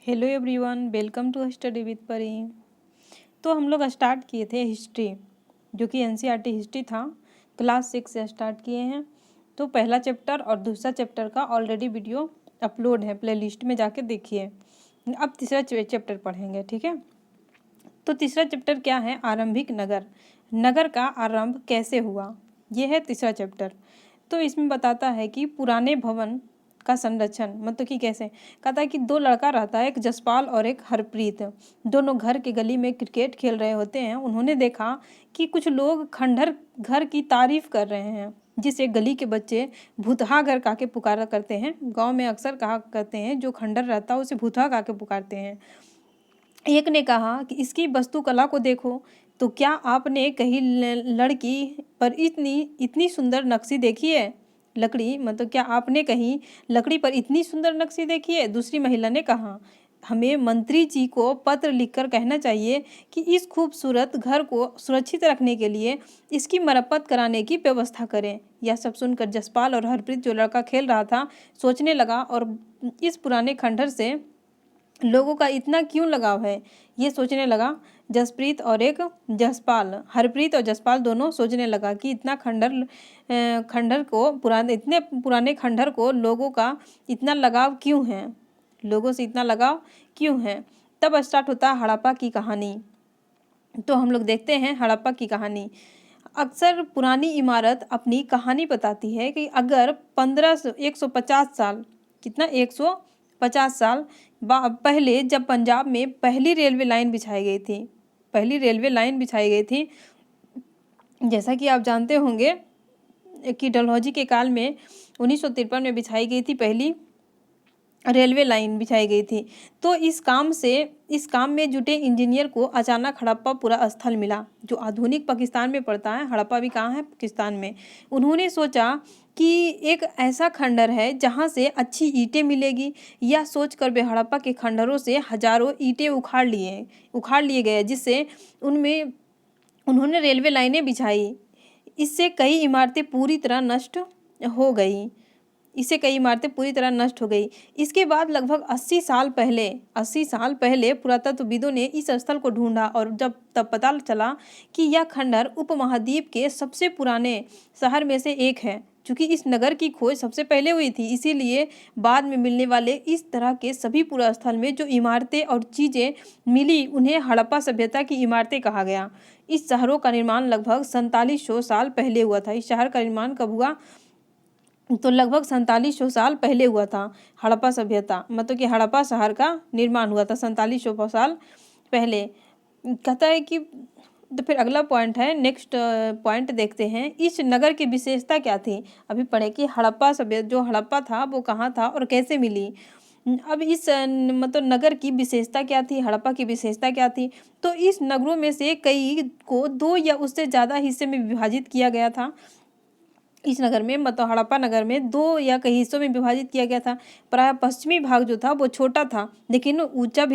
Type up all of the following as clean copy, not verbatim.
Hello everyone, welcome to study with Pari. तो हम लोग स्टार्ट किए थे हिस्ट्री, जो कि एनसीईआरटी हिस्ट्री था। क्लास 6 से स्टार्ट किए हैं। तो पहला चैप्टर और दूसरा चैप्टर का ऑलरेडी वीडियो अपलोड है, प्लेलिस्ट में जाके देखिए। अब तीसरा चैप्टर पढ़ेंगे, ठीक है। तो तीसरा चैप्टर क्या है? आरंभिक नगर। नगर का आरंभ कैसे हुआ, ये है तीसरा चैप्टर। तो इसमें बताता है कि पुराने भवन का संरक्षण, मतलब कि कैसे। कहता है कि दो लड़का रहता है, एक जसपाल और एक हरप्रीत। दोनों घर के गली में क्रिकेट खेल रहे होते हैं। उन्होंने देखा कि कुछ लोग खंडहर घर की तारीफ कर रहे हैं, जिसे गली के बच्चे भूतहा घर कहा के पुकारा करते हैं। गांव में अक्सर कहा करते हैं, जो खंडहर रहता है उसे भूतहा कहा के पुकारते हैं। एक ने कहा कि इसकी वास्तुकला को देखो, तो क्या आपने कहीं लड़की पर इतनी इतनी सुंदर नक्शी देखी है? लकड़ी, मतलब क्या आपने कहीं लकड़ी पर इतनी सुंदर नक्शी देखी है? दूसरी महिला ने कहा, हमें मंत्री जी को पत्र लिखकर कहना चाहिए कि इस खूबसूरत घर को सुरक्षित रखने के लिए इसकी मरम्मत कराने की व्यवस्था करें। यह सब सुनकर जसपाल और हरप्रीत, जो लड़का खेल रहा था, सोचने लगा और इस पुराने खंडहर से लोगों का इतना क्यों लगाव है, ये सोचने लगा। जसप्रीत और एक जसपाल, हरप्रीत और जसपाल दोनों सोचने लगा कि इतना खंडहर को इतने पुराने खंडहर को लोगों का इतना लगाव क्यों है, लोगों से इतना लगाव क्यों है। तब स्टार्ट होता है हड़प्पा की कहानी। तो हम लोग देखते हैं हड़प्पा की कहानी। अक्सर पुरानी इमारत अपनी कहानी बताती है कि अगर 150 साल, कितना 150 साल पहले, जब पंजाब में पहली रेलवे लाइन बिछाई गई थी, पहली रेलवे लाइन बिछाई गई थी, जैसा कि आप जानते होंगे कि डलहौजी के काल में 1953 में बिछाई गई थी, पहली रेलवे लाइन बिछाई गई थी। तो इस काम में जुटे इंजीनियर को अचानक हड़प्पा पूरा स्थल मिला, जो आधुनिक पाकिस्तान में पड़ता है। हड़प्पा भी कहाँ है? पाकिस्तान में। उन्होंने सोचा कि एक ऐसा खंडहर है जहाँ से अच्छी ईंटें मिलेगी। यह सोचकर वे हड़प्पा के खंडहरों से हजारों ईंटें उखाड़ लिए गए, जिससे उनमें उन्होंने रेलवे लाइनें बिछाई। इससे कई इमारतें पूरी तरह नष्ट हो गई। इसके बाद लगभग 80 साल पहले पुरातत्वविदों ने इस स्थल को ढूंढा, और तब पता चला कि यह खंडहर उपमहाद्वीप के सबसे पुराने शहर में से एक है। चूँकि इस नगर की खोज सबसे पहले हुई थी, इसीलिए बाद में मिलने वाले इस तरह के सभी पुरा स्थल में जो इमारतें और चीज़ें मिली, उन्हें हड़प्पा सभ्यता की इमारतें कहा गया। इस शहरों का निर्माण लगभग 4700 साल पहले हुआ था। इस शहर का निर्माण कब हुआ? तो लगभग 4700 साल पहले हुआ था हड़प्पा सभ्यता, मतलब कि हड़प्पा शहर का निर्माण हुआ था 4700 साल पहले। कहता है कि, तो फिर अगला पॉइंट है, नेक्स्ट पॉइंट देखते हैं, इस नगर की विशेषता क्या थी। अभी पढ़े कि हड़प्पा सभ्यता, जो हड़प्पा था वो कहाँ था और कैसे मिली। अब इस मतलब नगर की विशेषता क्या थी, हड़प्पा की विशेषता क्या थी। तो इस नगरों में से कई को दो या उससे ज़्यादा हिस्से में विभाजित किया गया था। इस नगर में, मतलब हड़प्पा नगर में, दो या कई हिस्सों में विभाजित किया गया था। प्रायः पश्चिमी भाग जो था वो छोटा था, लेकिन ऊंचा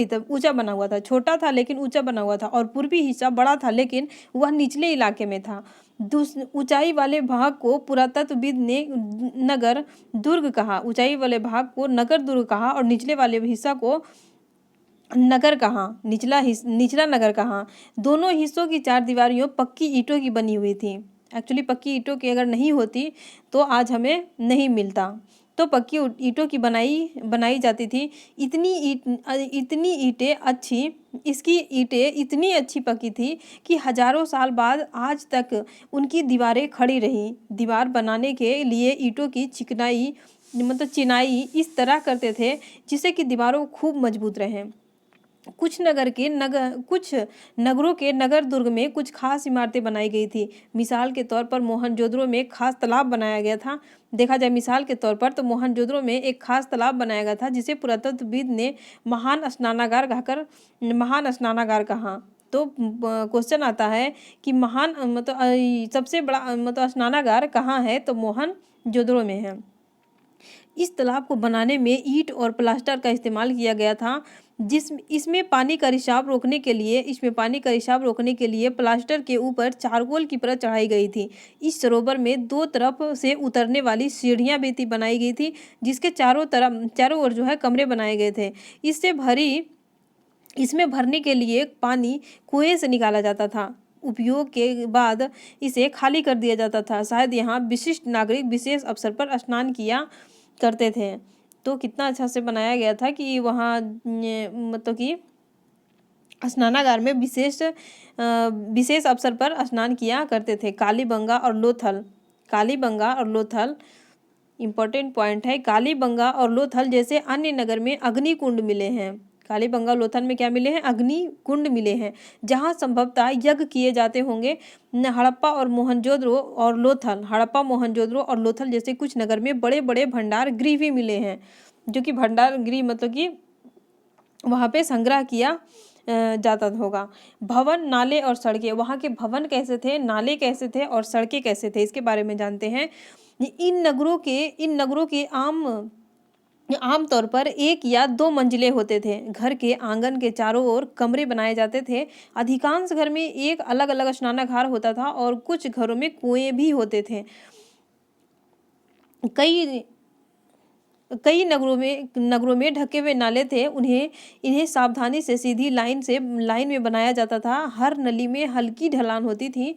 बना हुआ था। छोटा था लेकिन ऊंचा बना हुआ था। और पूर्वी हिस्सा बड़ा था, लेकिन वह निचले इलाके में था। ऊंचाई वाले भाग को पुरातत्वविद ने नगर दुर्ग कहा, ऊंचाई वाले भाग को नगर दुर्ग कहा, और निचले वाले हिस्सा को नगर कहा, निचला नगर कहा। दोनों हिस्सों की चार दीवारियों पक्की ईंटों की बनी हुई थी। एक्चुअली पक्की ईंटों की अगर नहीं होती तो आज हमें नहीं मिलता। तो पक्की ईंटों की बनाई जाती थी। इतनी ईंटें अच्छी इसकी ईंटें इतनी अच्छी पकी थी कि हजारों साल बाद आज तक उनकी दीवारें खड़ी रही। दीवार बनाने के लिए ईंटों की चिनाई इस तरह करते थे जिससे कि दीवारों खूब मजबूत रहें। कुछ नगरों के नगर दुर्ग में कुछ खास इमारतें बनाई गई थी। मिसाल के तौर पर मोहनजोदड़ो में एक खास तालाब बनाया गया था। देखा जाए मिसाल के तौर पर, तो मोहनजोदड़ो में एक खास तालाब बनाया गया था, जिसे पुरातत्वविद ने महान स्नानागार कहा। तो क्वेश्चन आता है कि महान सबसे बड़ा स्नानागार कहाँ है? तो मोहनजोदड़ो में है। इस तालाब को बनाने में ईंट और प्लास्टर का इस्तेमाल किया गया था। इसमें पानी का रिसाव रोकने के लिए प्लास्टर के ऊपर चारकोल की परत चढ़ाई गई थी। इस सरोवर में 2 तरफ से उतरने वाली सीढ़ियां भी बनाई गई थी, जिसके चारों ओर जो है कमरे बनाए गए थे। इसमें भरने के लिए पानी कुएं से निकाला जाता था। उपयोग के बाद इसे खाली कर दिया जाता था। शायद यहाँ विशिष्ट नागरिक विशेष अवसर पर स्नान किया करते थे। तो कितना अच्छा से बनाया गया था कि वहाँ मतलब कि स्नानागार में विशेष अवसर पर स्नान किया करते थे। कालीबंगा और लोथल इम्पोर्टेंट पॉइंट है। कालीबंगा और लोथल जैसे अन्य नगर में अग्नि कुंड मिले हैं। कालीबंगा और लोथल में क्या मिले हैं? अग्नि कुंड मिले हैं, जहाँ संभवतः यज्ञ किए जाते होंगे। हड़प्पा, मोहनजोदड़ो और लोथल जैसे कुछ नगर में बड़े बड़े भंडार गृह भी मिले हैं, जो कि भंडार गृह मतलब कि वहाँ पे संग्रह किया जाता होगा। भवन, नाले और सड़कें। वहाँ के भवन कैसे थे, नाले कैसे थे और सड़कें कैसे थे, इसके बारे में जानते हैं। इन नगरों के आम तौर पर 1 या 2 मंजिले होते थे। घर के आंगन के चारों ओर कमरे बनाए जाते थे। अधिकांश घर में एक अलग अलग स्नानागार होता था और कुछ घरों में कुएं भी होते थे। कई नगरों में ढके हुए नाले थे। इन्हें सावधानी से सीधी लाइन में बनाया जाता था। हर नली में हल्की ढलान होती थी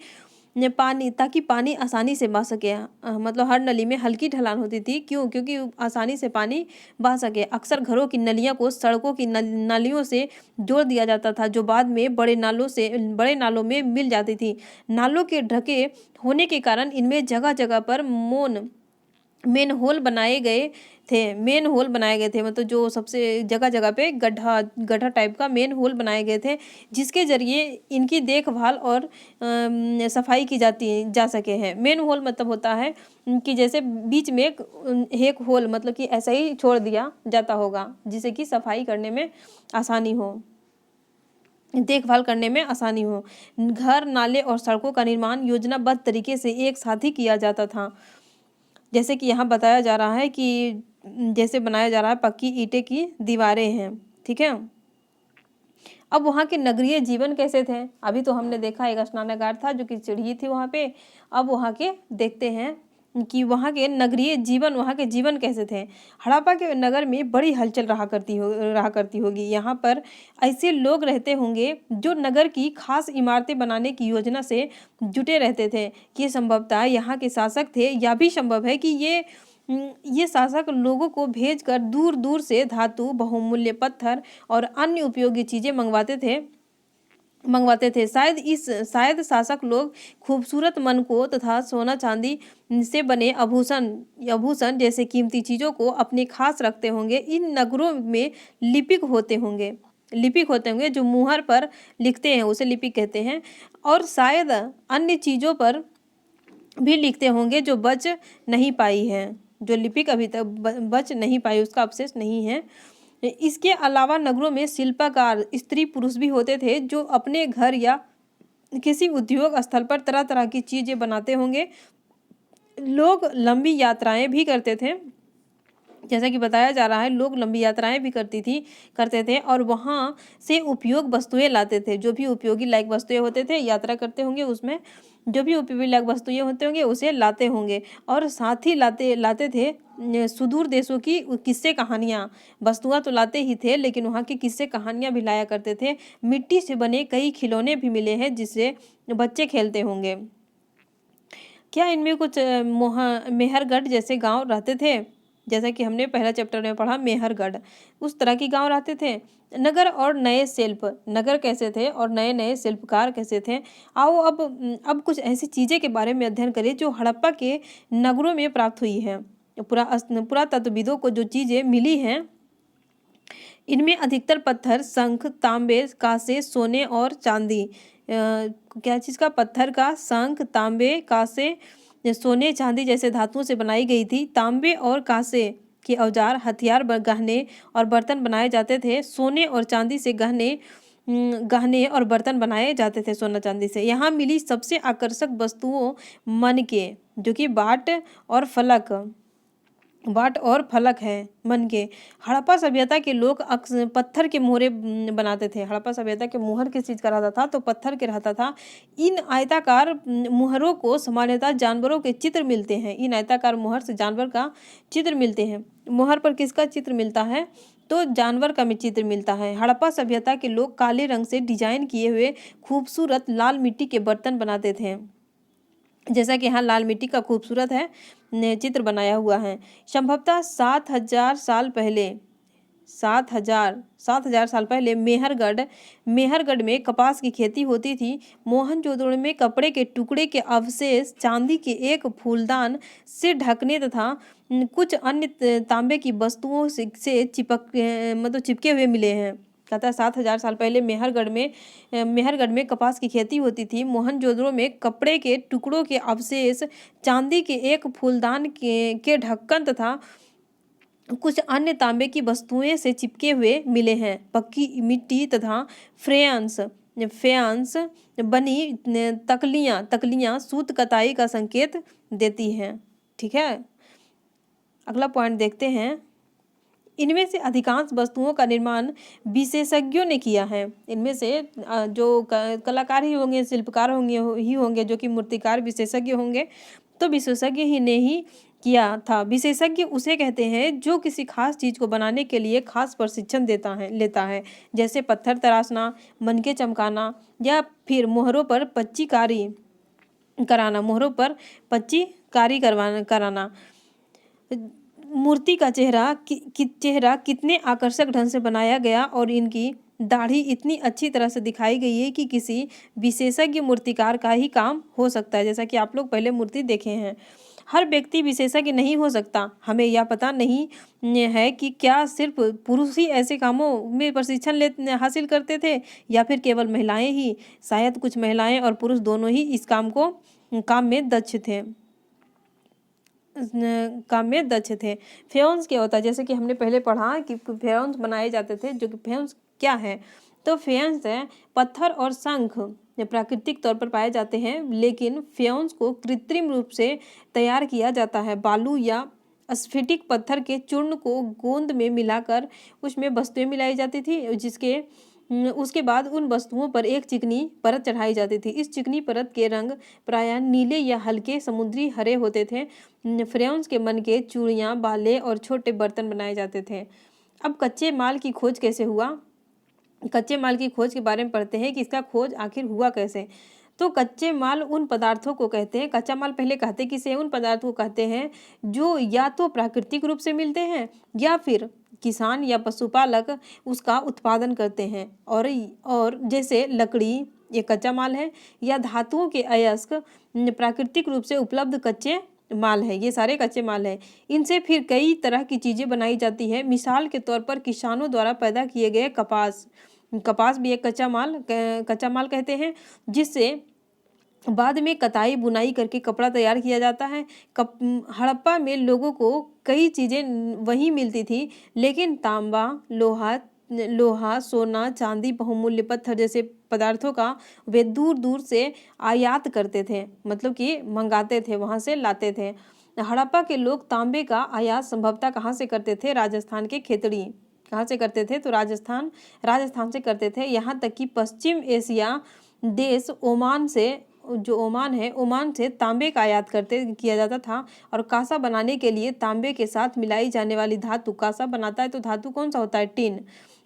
ताकि पानी आसानी से बह सके। मतलब हर नली में हल्की ढलान होती थी। क्योंकि आसानी से पानी बह सके। अक्सर घरों की नलियों को सड़कों की नालियों से जोड़ दिया जाता था, जो बाद में बड़े नालों में मिल जाती थी। नालों के ढके होने के कारण इनमें जगह जगह पर मेन होल बनाए गए थे। मतलब जो सबसे जगह जगह पे गड्ढा टाइप का मेन होल बनाए गए थे, जिसके जरिए इनकी देखभाल और सफाई की जा सके हैं। मेन होल मतलब होता है कि जैसे बीच में एक होल, मतलब कि ऐसा ही छोड़ दिया जाता होगा, जिससे कि सफाई करने में आसानी हो, देखभाल करने में आसानी हो। घर, नाले और सड़कों का निर्माण योजनाबद्ध तरीके से एक साथ ही किया जाता था। जैसे कि यहाँ बताया जा रहा है कि जैसे बनाया जा रहा है, पक्की ईंटें की दीवारें हैं, ठीक है। अब वहाँ के नगरीय जीवन कैसे थे? अभी तो हमने देखा एक स्नानागार था जो कि सीढ़ी थी वहाँ पे। अब वहाँ के देखते हैं कि वहाँ के जीवन कैसे थे। हड़प्पा के नगर में बड़ी हलचल रहा करती होगी। यहाँ पर ऐसे लोग रहते होंगे जो नगर की खास इमारतें बनाने की योजना से जुटे रहते थे। ये संभवतः यहाँ के शासक थे, या भी संभव है कि ये शासक लोगों को भेजकर दूर दूर से धातु, बहुमूल्य पत्थर और अन्य उपयोगी चीजें मंगवाते थे। शायद शासक लोग खूबसूरत मनकों तथा सोना चांदी से बने आभूषण जैसे कीमती चीजों को अपने खास रखते होंगे। इन नगरों में लिपिक होते होंगे जो मुहर पर लिखते हैं, उसे लिपिक कहते हैं। और शायद अन्य चीजों पर भी लिखते होंगे जो बच नहीं पाई है, जो लिपिक अभी तक बच नहीं पाई, उसका अवशेष नहीं है। इसके अलावा नगरों में शिल्पकार स्त्री पुरुष भी होते थे, जो अपने घर या किसी उद्योग स्थल पर तरह तरह की चीजें बनाते होंगे। लोग लंबी यात्राएं भी करते थे, जैसा कि बताया जा रहा है, लोग लंबी यात्राएं भी करते थे और वहाँ से उपयोग वस्तुएं लाते थे। जो भी उपयोगी लायक वस्तुएं होते थे, यात्रा करते होंगे उसमें जो भी उपयोगी लायक वस्तुएं होते होंगे उसे लाते होंगे। और साथ ही लाते थे सुदूर देशों की किस्से कहानियाँ। वस्तुएं तो लाते ही थे, लेकिन वहाँ की किस्से कहानियाँ भी लाया करते थे। मिट्टी से बने कई खिलौने भी मिले हैं जिससे बच्चे खेलते होंगे। क्या इनमें कुछ मेहरगढ़ जैसे गांव रहते थे? जैसा कि हमने पहला चैप्टर में पढ़ा, मेहरगढ़ उस तरह की गांव रहते थे। नगर कैसे थे और नए नए शिल्पकार कैसे थे? आओ अब कुछ ऐसी चीज़ें के बारे में अध्ययन करें जो हड़प्पा के नगरों में प्राप्त हुई हैं। पुरातत्वविदों को जो चीज़ें मिली हैं, इनमें अधिकतर पत्थर, शंख, तांबे, कांसे, सोने और चांदी। क्या चीज़ का? पत्थर का, शंख, तांबे, कांसे, सोने, चांदी जैसे धातुओं से बनाई गई थी। तांबे और कांसे के औजार, हथियार, गहने और बर्तन बनाए जाते थे। सोने और चांदी से गहने और बर्तन बनाए जाते थे, सोना चांदी से। यहाँ मिली सबसे आकर्षक वस्तुओं मनके, जो कि बाट और फलक बाट और फलक है मन के। हड़प्पा सभ्यता के लोग पत्थर के मोहरे बनाते थे। हड़प्पा सभ्यता के मोहर किस चीज़ का रहता था, तो पत्थर के रहता था। इन आयताकार मोहरों को सामान्यतः जानवरों के चित्र मिलते हैं। इन आयताकार मोहर से जानवर का चित्र मिलते हैं। मोहर पर किसका चित्र मिलता है, तो जानवर का चित्र मिलता है। हड़प्पा सभ्यता के लोग काले रंग से डिजाइन किए हुए खूबसूरत लाल मिट्टी के बर्तन बनाते थे। जैसा कि यहाँ लाल मिट्टी का खूबसूरत है चित्र बनाया हुआ है। संभवतः 7,000 साल पहले 7,000 साल पहले मेहरगढ़ में कपास की खेती होती थी। मोहनजोदड़ो में कपड़े के टुकड़े के अवशेष चांदी के एक फूलदान से ढकने तथा कुछ अन्य तांबे की वस्तुओं से चिपके हुए मिले हैं। कहता है 7,000 साल पहले मेहरगढ़ में कपास की खेती होती थी। मोहनजोदड़ो में कपड़े के टुकड़ों के अवशेष चांदी के एक फूलदान के ढक्कन तथा कुछ अन्य तांबे की वस्तुएं से चिपके हुए मिले हैं। पक्की मिट्टी तथा फ्यांस बनी तकलियां सूत कताई का संकेत देती हैं। ठीक है, अगला पॉइंट देखते हैं। इनमें से अधिकांश वस्तुओं का निर्माण विशेषज्ञों ने किया है। इनमें से जो कलाकार ही होंगे, शिल्पकार होंगे जो कि मूर्तिकार विशेषज्ञ होंगे, तो विशेषज्ञ ही ने ही किया था। विशेषज्ञ उसे कहते हैं जो किसी खास चीज को बनाने के लिए खास प्रशिक्षण लेता है, जैसे पत्थर तराशना, मनके चमकाना या फिर मोहरों पर पच्चीकारी कराना। मूर्ति का चेहरा कितने आकर्षक ढंग से बनाया गया और इनकी दाढ़ी इतनी अच्छी तरह से दिखाई गई है कि किसी विशेषज्ञ मूर्तिकार का ही काम हो सकता है। जैसा कि आप लोग पहले मूर्ति देखे हैं। हर व्यक्ति विशेषज्ञ नहीं हो सकता। हमें यह पता नहीं है कि क्या सिर्फ पुरुष ही ऐसे कामों में प्रशिक्षण हासिल करते थे या फिर केवल महिलाएं ही। शायद कुछ महिलाएं और पुरुष दोनों ही इस काम में दक्ष थे। फेयंस क्या होता है, जैसे कि हमने पहले पढ़ा कि फेयंस बनाए जाते थे। जो कि फेयंस क्या है, तो फेयंस है पत्थर और शंख प्राकृतिक तौर पर पाए जाते हैं, लेकिन फेयंस को कृत्रिम रूप से तैयार किया जाता है। बालू या स्फटिक पत्थर के चूर्ण को गोंद में मिलाकर उसमें वस्तुएं मिलाई जाती थी, उसके बाद उन वस्तुओं पर एक चिकनी परत चढ़ाई जाती थी। इस चिकनी परत के रंग प्रायः नीले या हल्के समुद्री हरे होते थे। फ्रेंच के मन के चूड़ियाँ, बाले और छोटे बर्तन बनाए जाते थे। अब कच्चे माल की खोज कैसे हुआ? कच्चे माल की खोज के बारे में पढ़ते हैं कि इसका खोज आखिर हुआ कैसे। तो कच्चे माल उन पदार्थों को कहते हैं, कच्चा माल पहले कहते किसे, उन पदार्थों को कहते हैं जो या तो प्राकृतिक रूप से मिलते हैं या फिर किसान या पशुपालक उसका उत्पादन करते हैं। और जैसे लकड़ी ये कच्चा माल है, या धातुओं के अयस्क प्राकृतिक रूप से उपलब्ध कच्चे माल है। ये सारे कच्चे माल है। इनसे फिर कई तरह की चीज़ें बनाई जाती है। मिसाल के तौर पर किसानों द्वारा पैदा किए गए कपास भी एक कच्चा माल कहते हैं, जिससे बाद में कताई बुनाई करके कपड़ा तैयार किया जाता है। हड़प्पा में लोगों को कई चीज़ें वहीं मिलती थी, लेकिन तांबा, लोहा, सोना, चांदी, बहुमूल्य पत्थर जैसे पदार्थों का वे दूर दूर से आयात करते थे, मतलब कि मंगाते थे, वहाँ से लाते थे। हड़प्पा के लोग तांबे का आयात संभवतः कहाँ से करते थे? राजस्थान के खेतड़ी। कहाँ से करते थे? तो राजस्थान से करते थे। यहाँ तक कि पश्चिम एशिया देश ओमान से तांबे का आयात किया जाता था। और कांसा बनाने के लिए तांबे के साथ मिलाई जाने वाली धातु, कांसा बनाता है तो धातु कौन सा होता है?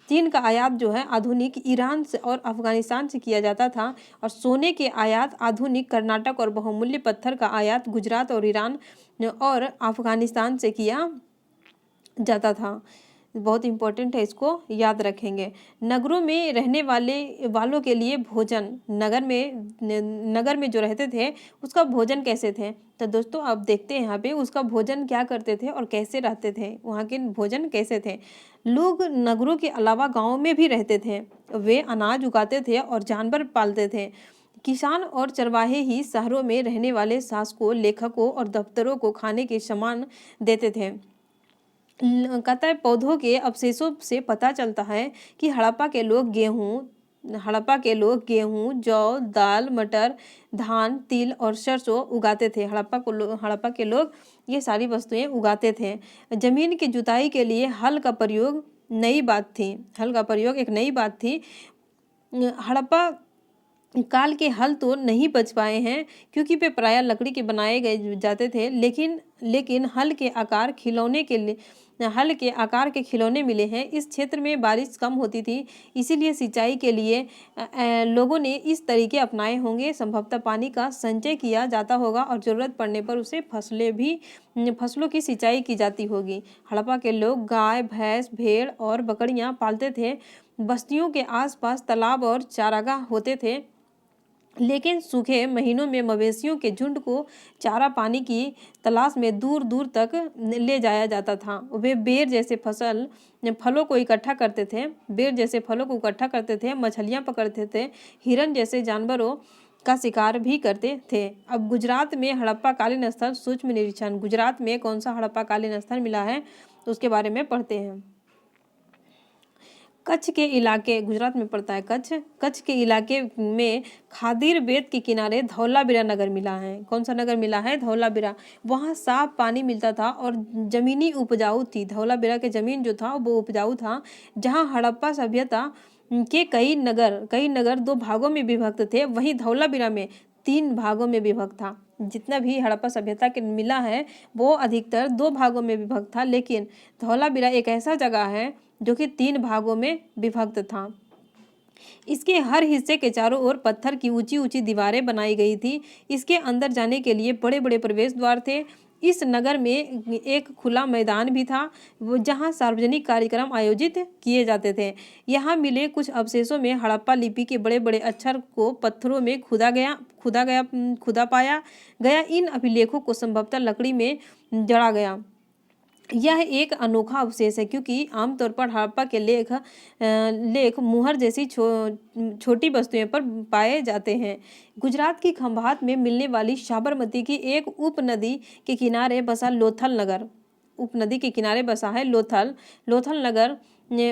टीन का आयात जो है आधुनिक ईरान से और अफगानिस्तान से किया जाता था। और सोने के आयात आधुनिक कर्नाटक और बहुमूल्य पत्थर का आयात गुजरात और ईरान और अफगानिस्तान से किया जाता था। बहुत इंपॉर्टेंट है, इसको याद रखेंगे। नगरों में रहने वालों के लिए भोजन, नगर में जो रहते थे उसका भोजन कैसे थे? तो दोस्तों आप देखते हैं यहाँ पे उसका भोजन क्या करते थे और कैसे रहते थे, वहाँ के भोजन कैसे थे। लोग नगरों के अलावा गाँव में भी रहते थे। वे अनाज उगाते थे और जानवर पालते थे। किसान और चरवाहे ही शहरों में रहने वाले शासकों, लेखकों और दफ्तरों को खाने के सामान देते थे। कहता है पौधों के अवशेषों से पता चलता है कि हड़प्पा के लोग गेहूँ, हड़प्पा के लोग गेहूँ, जौ, दाल, मटर, धान, तिल और सरसों उगाते थे। हड़प्पा के लोग ये सारी वस्तुएं उगाते थे। जमीन की जुताई के लिए हल का प्रयोग नई बात थी। हल का प्रयोग एक नई बात थी। हड़प्पा काल के हल तो नहीं बच पाए हैं क्योंकि वे प्रायः लकड़ी के बनाए गए जाते थे, लेकिन हल के आकार के खिलौने मिले हैं। इस क्षेत्र में बारिश कम होती थी, इसीलिए सिंचाई के लिए लोगों ने इस तरीके अपनाए होंगे। संभवतः पानी का संचय किया जाता होगा और ज़रूरत पड़ने पर उसे फसलों की सिंचाई की जाती होगी। हड़प्पा के लोग गाय, भैंस, भेड़ और बकरियां पालते थे। बस्तियों के आसपास तालाब और चारागाह होते थे, लेकिन सूखे महीनों में मवेशियों के झुंड को चारा पानी की तलाश में दूर दूर तक ले जाया जाता था। वे बेर जैसे फलों को इकट्ठा करते थे, मछलियां पकड़ते थे, हिरन जैसे जानवरों का शिकार भी करते थे। अब गुजरात में हड़प्पा कालीन स्थल सूक्ष्म निरीक्षण। गुजरात में कौन सा हड़प्पा कालीन स्थल मिला है तो उसके बारे में पढ़ते हैं। कच्छ के इलाके, गुजरात में पड़ता है कच्छ के इलाके में खादीर बेत के किनारे धौलावीरा नगर मिला है। कौन सा नगर मिला है? धौलावीरा। वहाँ साफ पानी मिलता था और जमीनी उपजाऊ थी। धौलावीरा के जमीन जो था वो उपजाऊ था। जहाँ हड़प्पा सभ्यता के कई नगर 2 भागों में विभक्त थे, वहीं धौलावीरा में 3 भागों में विभक्त था। जितना भी हड़प्पा सभ्यता के मिला है वो अधिकतर 2 भागों में विभक्त था, लेकिन धौलावीरा एक ऐसा जगह है जो कि 3 भागों में विभक्त था। इसके हर हिस्से के चारों ओर पत्थर की ऊंची ऊंची दीवारें बनाई गई थी। इसके अंदर जाने के लिए बड़े बड़े प्रवेश द्वार थे। इस नगर में एक खुला मैदान भी था जहां सार्वजनिक कार्यक्रम आयोजित किए जाते थे। यहाँ मिले कुछ अवशेषों में हड़प्पा लिपि के बड़े बड़े अक्षर को पत्थरों में खुदा पाया गया। इन अभिलेखों को संभवतः लकड़ी में जड़ा गया। यह एक अनोखा अवशेष है क्योंकि आमतौर पर हड़प्पा के लेख मुहर जैसी छोटी वस्तुएं पर पाए जाते हैं। गुजरात की खंभात में मिलने वाली साबरमती की एक उपनदी के किनारे बसा लोथल नगर, उपनदी के किनारे बसा है लोथल नगर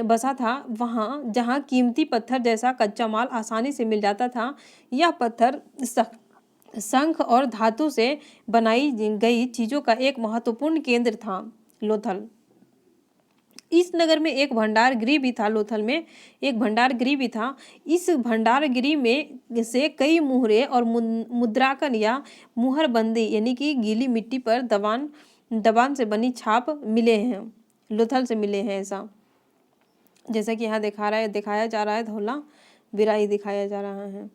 बसा था। वहाँ जहाँ कीमती पत्थर जैसा कच्चा माल आसानी से मिल जाता था। यह पत्थर शंख और धातु से बनाई गई चीजों का एक महत्वपूर्ण केंद्र था। लोथल, इस नगर में एक भंडार गृह भी था। लोथल में एक भंडार गृह भी था। इस भंडार गृह में से कई मुहरे और मुद्रांकन या मुहरबंदी यानी कि गीली मिट्टी पर दबान से बनी छाप मिले हैं, लोथल से मिले हैं। ऐसा जैसा कि यहाँ दिखाया जा रहा है, धौलावीरा ही दिखाया जा रहा है।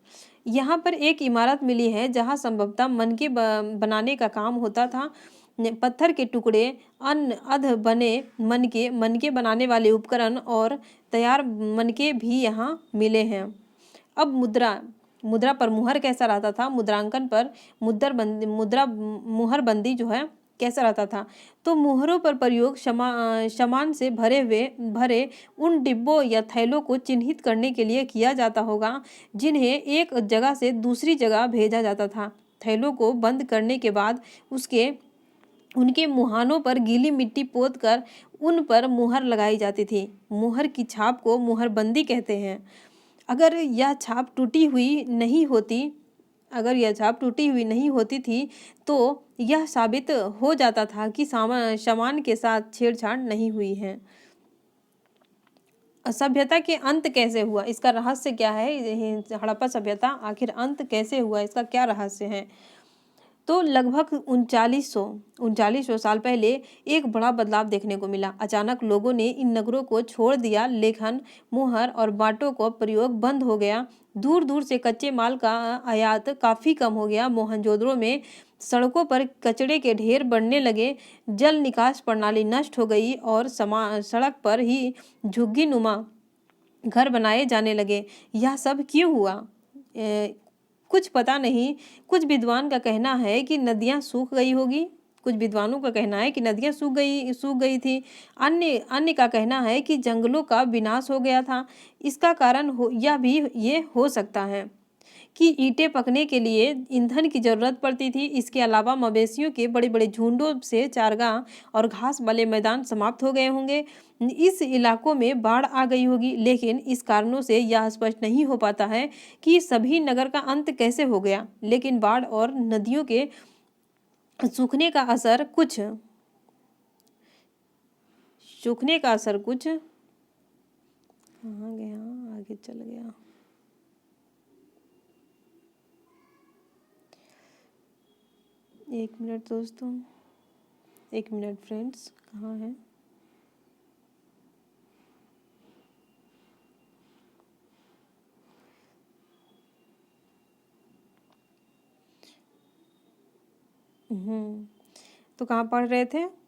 यहाँ पर एक इमारत मिली है जहाँ संभवतः मनके बनाने का काम होता था। पत्थर के टुकड़े, अध बने मनके बनाने वाले उपकरण और तैयार मनके भी यहाँ मिले हैं। अब मुद्रा पर मुहर कैसा रहता था? मुद्रांकन पर मुहरबंदी जो है कैसा रहता था? तो मुहरों पर प्रयोग सामान से भरे उन डिब्बों या थैलों को चिन्हित करने के लिए किया जाता होगा जिन्हें एक जगह से दूसरी जगह भेजा जाता था। थैलों को बंद करने के बाद उनके मुहानों पर गीली मिट्टी पोत कर उन पर मुहर लगाई जाती थी। मुहर की छाप को मुहरबंदी कहते हैं। अगर यह छाप टूटी हुई नहीं होती थी तो यह साबित हो जाता था कि सामान के साथ छेड़छाड़ नहीं हुई है। सभ्यता के अंत कैसे हुआ, इसका रहस्य क्या है? हड़प्पा सभ्यता आखिर अंत कैसे हुआ, इसका क्या रहस्य है? तो लगभग 3900 साल पहले एक बड़ा बदलाव देखने को मिला। अचानक लोगों ने इन नगरों को छोड़ दिया। लेखन, मुहर और बाटों का प्रयोग बंद हो गया। दूर दूर से कच्चे माल का आयात काफ़ी कम हो गया। मोहनजोदड़ो में सड़कों पर कचरे के ढेर बढ़ने लगे। जल निकास प्रणाली नष्ट हो गई और सड़क पर ही झुग्गीनुमा घर बनाए जाने लगे। यह सब क्यों हुआ? कुछ पता नहीं। कुछ विद्वान का कहना है कि नदियां सूख गई होगी। कुछ विद्वानों का कहना है कि नदियां सूख गई थी। अन्य का कहना है कि जंगलों का विनाश हो गया था। इसका कारण ये हो सकता है। कि ईंटें पकने के लिए ईंधन की जरूरत पड़ती थी। इसके अलावा मवेशियों के बड़े बड़े झुंडों से चारागाह और घास वाले मैदान समाप्त हो गए होंगे। इस इलाकों में बाढ़ आ गई होगी, लेकिन इस कारणों से यह स्पष्ट नहीं हो पाता है कि सभी नगर का अंत कैसे हो गया। लेकिन बाढ़ और नदियों के सूखने का असर कुछ कहाँ गया, आगे चल गया। एक मिनट दोस्तों, एक मिनट फ्रेंड्स, कहाँ है? तो कहाँ पढ़ रहे थे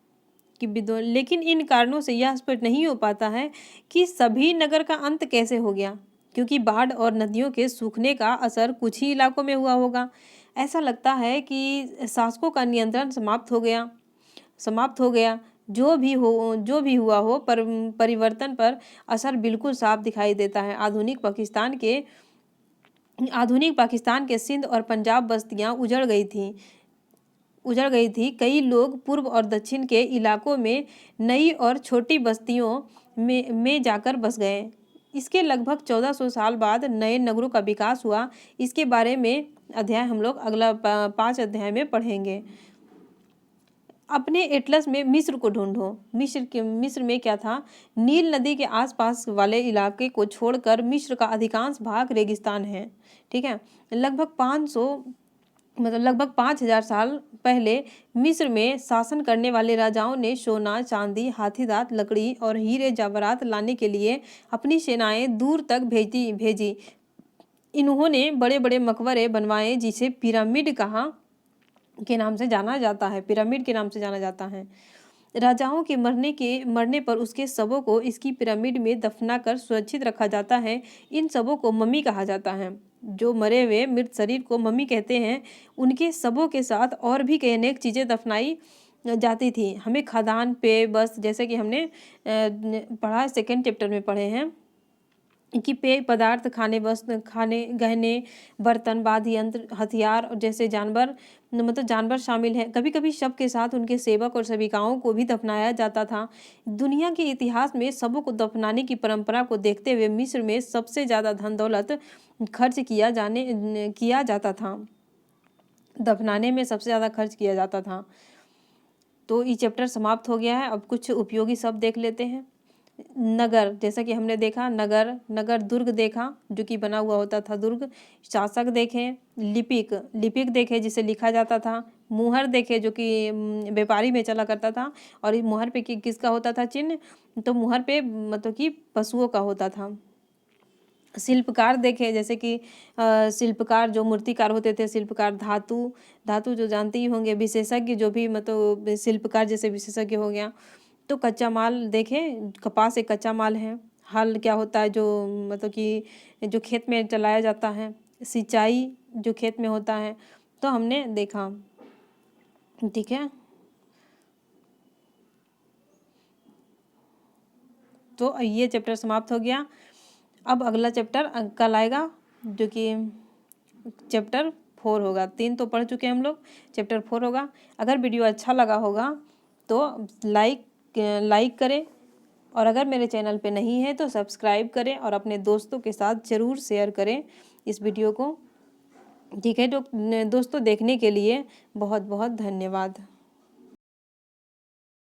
कि लेकिन इन कारणों से यह स्पष्ट नहीं हो पाता है कि सभी नगर का अंत कैसे हो गया, क्योंकि बाढ़ और नदियों के सूखने का असर कुछ ही इलाकों में हुआ होगा। ऐसा लगता है कि शासकों का नियंत्रण समाप्त हो गया। जो भी हुआ हो, पर परिवर्तन पर असर बिल्कुल साफ दिखाई देता है। आधुनिक पाकिस्तान के सिंध और पंजाब बस्तियां उजड़ गई थी। कई लोग पूर्व और दक्षिण के इलाकों में नई और छोटी बस्तियों में जाकर बस गए। इसके लगभग 1400 साल बाद नए नगरों का विकास हुआ। इसके बारे में अध्याय हम लोग अगला 5 अध्याय में पढ़ेंगे। अपने एटलस में मिस्र को ढूंढो। मिस्र में क्या था? नील नदी के आसपास वाले इलाके को छोड़कर मिस्र का अधिकांश भाग रेगिस्तान है। ठीक है। लगभग 5000 साल पहले मिस्र में शासन करने वाले राजाओं ने सोना, चांदी, हाथी दांत, लकड़ी और हीरे जवाहरात लाने के लिए अपनी सेनाएं दूर तक भेजी। इन्होंने बड़े बड़े मकबरे बनवाए, जिसे पिरामिड के नाम से जाना जाता है। राजाओं के मरने पर उसके शवों को इसकी पिरामिड में दफनाकर सुरक्षित रखा जाता है। इन शवों को मम्मी कहा जाता है। जो मरे हुए मृत शरीर को मम्मी कहते हैं। उनके शवों के साथ और भी कई अनेक चीज़ें दफनाई जाती थी। हमें खाद्यान्न, पेय, वस्त्र, जैसे कि हमने पढ़ा, 2nd चैप्टर में पढ़े हैं कि पेय पदार्थ, खाने, गहने, बर्तन, वाद्य यंत्र, हथियार और जैसे जानवर शामिल हैं। कभी कभी शव के साथ उनके सेवक और सेविकाओं को भी दफनाया जाता था। दुनिया के इतिहास में शवों को दफनाने की परंपरा को देखते हुए मिस्र में सबसे ज़्यादा धन दौलत खर्च किया जाता था। दफनाने में सबसे ज़्यादा खर्च किया जाता था। तो ये चैप्टर समाप्त हो गया है। अब कुछ उपयोगी शब्द देख लेते हैं। नगर, जैसा कि हमने देखा, नगर दुर्ग देखा, जो कि बना हुआ होता था दुर्ग। शासक देखें। लिपिक देखे, जिसे लिखा जाता था। मुहर देखे, जो कि व्यापारी में चला करता था। और इस मुहर पे किसका होता था चिन्ह? तो मुहर पे मतलब कि पशुओं का होता था। शिल्पकार देखे, जैसे कि शिल्पकार जो मूर्तिकार होते थे, शिल्पकार। धातु जो जानते ही होंगे, विशेषज्ञ, जो भी मतलब शिल्पकार जैसे विशेषज्ञ हो गया। तो कच्चा माल देखें, कपास एक कच्चा माल है। हल क्या होता है? जो मतलब कि जो खेत में चलाया जाता है। सिंचाई जो खेत में होता है। तो हमने देखा, ठीक है। तो ये चैप्टर समाप्त हो गया। अब अगला चैप्टर कल आएगा, जो कि चैप्टर 4 होगा। 3 तो पढ़ चुके हैं हम लोग, चैप्टर 4 होगा। अगर वीडियो अच्छा लगा होगा तो लाइक करें, और अगर मेरे चैनल पे नहीं है तो सब्सक्राइब करें, और अपने दोस्तों के साथ ज़रूर शेयर करें इस वीडियो को। ठीक है दोस्तों, देखने के लिए बहुत बहुत धन्यवाद।